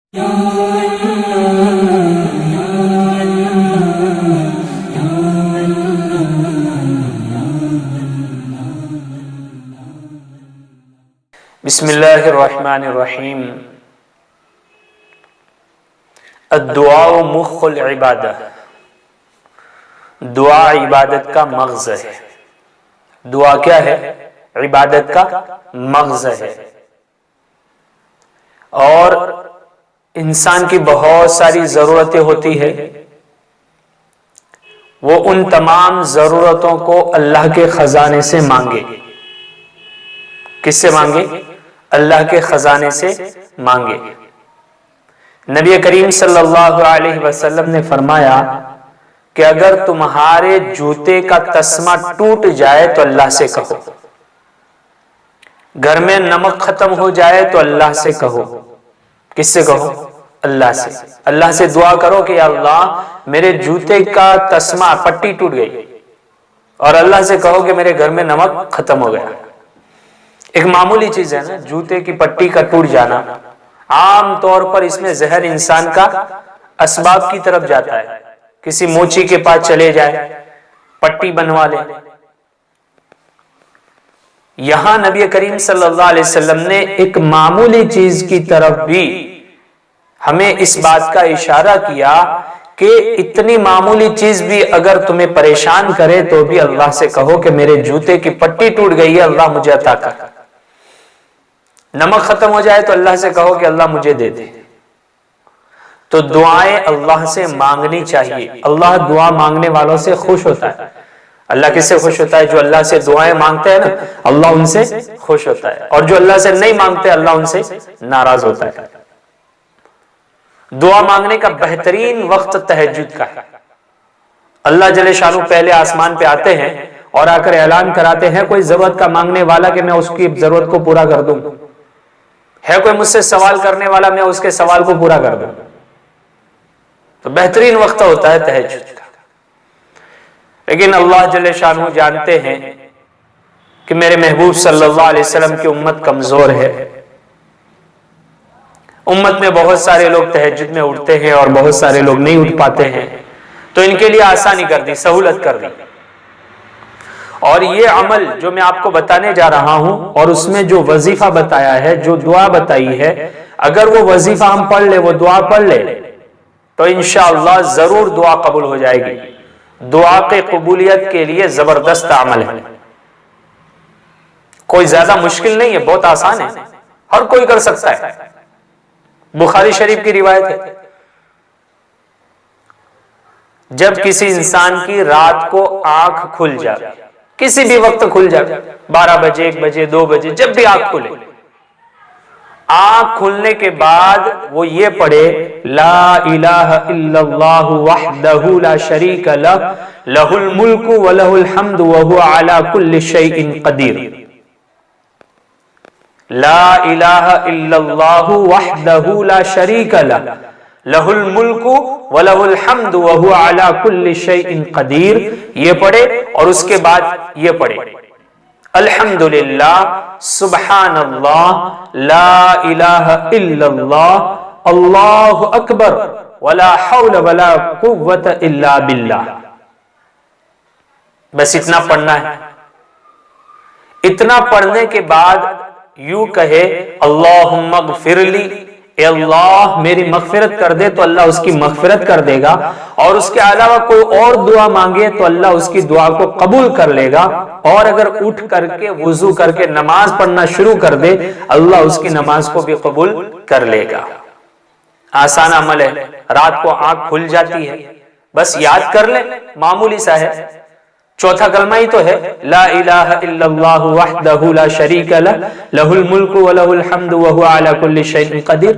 بسم اللہ الرحمن الرحیم۔ الدعاء مخ العبادہ، دعا عبادت کا مغز ہے۔ دعا کیا ہے؟ عبادت کا مغز ہے۔ اور انسان کی بہت ساری ضرورتیں ہوتی ہے، وہ ان تمام ضرورتوں کو اللہ کے خزانے سے مانگے۔ کس سے مانگے؟ اللہ کے خزانے سے مانگے۔ نبی کریم صلی اللہ علیہ وسلم نے فرمایا کہ اگر تمہارے جوتے کا تسمہ ٹوٹ جائے تو اللہ سے کہو، گھر میں نمک ختم ہو جائے تو اللہ سے کہو۔ کس سے کہو؟ اللہ سے۔ اللہ سے دعا کرو کہ یا اللہ میرے جوتے کا تسمہ پٹی ٹوٹ گئی، اور اللہ سے کہو کہ میرے گھر میں نمک ختم ہو گیا۔ ایک معمولی چیز ہے نا، جوتے کی پٹی کا ٹوٹ جانا۔ عام طور پر اس میں ذہن انسان کا اسباب کی طرف جاتا ہے، کسی موچی کے پاس چلے جائے، پٹی بنوا لے۔ یہاں نبی کریم صلی اللہ علیہ وسلم نے ایک معمولی چیز کی طرف بھی ہمیں اس بات کا اشارہ کیا کہ اتنی معمولی چیز بھی اگر تمہیں پریشان کرے تو بھی اللہ سے کہو کہ میرے جوتے کی پٹی ٹوٹ گئی ہے، اللہ مجھے عطا کر۔ نمک ختم ہو جائے تو اللہ سے کہو کہ اللہ مجھے دے دے۔ تو دعائیں اللہ سے مانگنی چاہیے۔ اللہ دعا مانگنے والوں سے خوش ہوتا ہے۔ اللہ کس سے خوش ہوتا ہے؟ جو اللہ سے دعائیں مانگتے ہیں نا، اللہ ان سے خوش ہوتا ہے، اور جو اللہ سے نہیں مانگتے اللہ ان سے ناراض ہوتا ہے۔ دعا مانگنے کا بہترین وقت تہجد کا ہے۔ اللہ جل شانہ پہلے آسمان پہ آتے ہیں اور آ کر اعلان کراتے ہیں کوئی ضرورت کا مانگنے والا کہ میں اس کی ضرورت کو پورا کر دوں، ہے کوئی مجھ سے سوال کرنے والا میں اس کے سوال کو پورا کر دوں۔ تو بہترین وقت ہوتا ہے تہجد کا۔ لیکن اللہ جل شانہ جانتے ہیں کہ میرے محبوب صلی اللہ علیہ وسلم کی امت کمزور ہے۔ امت میں بہت سارے لوگ تہجد میں اٹھتے ہیں اور بہت سارے لوگ نہیں اٹھ پاتے ہیں، تو ان کے لیے آسانی کر دی، سہولت کر دی۔ اور یہ عمل جو میں آپ کو بتانے جا رہا ہوں، اور اس میں جو وظیفہ بتایا ہے، جو دعا بتائی ہے، اگر وہ وظیفہ ہم پڑھ لے، وہ دعا پڑھ لے، تو انشاءاللہ ضرور دعا قبول ہو جائے گی۔ دعا کے قبولیت کے لیے زبردست عمل ہے، کوئی زیادہ مشکل نہیں ہے، بہت آسان ہے، ہر کوئی کر سکتا ہے۔ بخاری شریف کی روایت ہے، جب کسی انسان کی رات کو آنکھ کھل جائے، کسی بھی وقت کھل جائے، 12 بجے، 1 بجے، 2 بجے، جب بھی آنکھ کھلے، آنکھ کھلنے کے بعد وہ یہ پڑھے لا الہ الا اللہ وحدہ لا شریک لہ لہ الملک ولہ الحمد وہو علی کل شیء قدیر۔ لا الہ الا اللہ وحدہ لا شریک لہ لہ الملک ولہ الحمد وہو علی کل شیء قدیر، یہ پڑھے، اور اس کے بعد یہ پڑھے الحمدللہ، سبحان اللہ، لا الہ الا اللہ، اللہ اکبر، ولا حول ولا قوت الا باللہ۔ بس اتنا پڑھنا ہے۔ اتنا پڑھنے کے بعد یوں کہے اللہم اغفر لی، اے اللہ میری مغفرت کر دے، تو اللہ اس کی مغفرت کر دے گا، اور اس کے علاوہ کوئی اور دعا مانگے تو اللہ اس کی دعا کو قبول کر لے گا، اور اگر اٹھ کر کے وضو کر کے نماز پڑھنا شروع کر دے اللہ اس کی نماز کو بھی قبول کر لے گا۔ آسان عمل ہے، رات کو آنکھ کھل جاتی ہے، بس یاد کر لیں، معمولی سا ہے۔ چوتھا کلمہ ہی تو ہے لا الہ الا اللہ وحدہ لا شریک لہ لہ الملک ولہ الحمد وہو علی کل شیء قدیر۔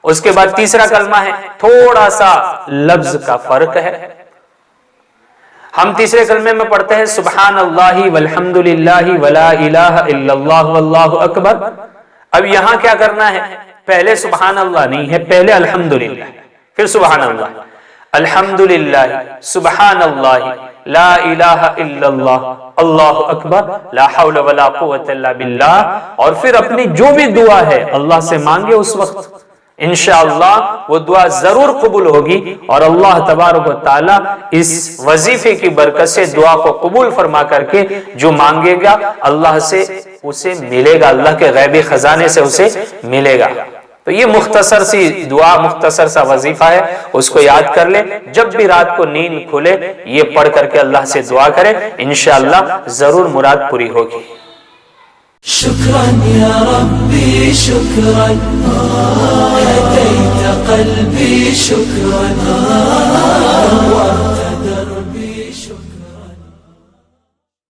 اس کے بعد تیسرا کلمہ ہے، تھوڑا سا لفظ کا فرق ہے۔ ہم تیسرے کلمے میں پڑھتے ہیں سبحان اللہ والحمد للہ ولا الہ الا اللہ واللہ اکبر۔ اب یہاں کیا کرنا ہے؟ پہلے سبحان اللہ نہیں ہے، پہلے الحمدللہ، پھر سبحان اللہ، الحمدللہ، سبحان اللہ، لا الہ الا اللہ، اللہ اکبر، لا حول ولا قوت الا باللہ، اور پھر اپنی جو بھی دعا ہے اللہ سے مانگے اس وقت انشاءاللہ وہ دعا ضرور قبول ہوگی، اور اللہ تبارک و تعالی اس وظیفے کی برکت سے دعا کو قبول فرما کر کے جو مانگے گا اللہ سے اسے ملے گا، اللہ کے غیبی خزانے سے اسے ملے گا۔ تو یہ مختصر سی دعا، مختصر سا وظیفہ ہے، اس کو یاد کر لے، جب بھی رات کو نیند کھلے یہ پڑھ کر کے اللہ سے دعا کرے، انشاءاللہ ضرور مراد پوری ہوگی۔ شكرا يا ربي شكرا، هديت قلبي شكرا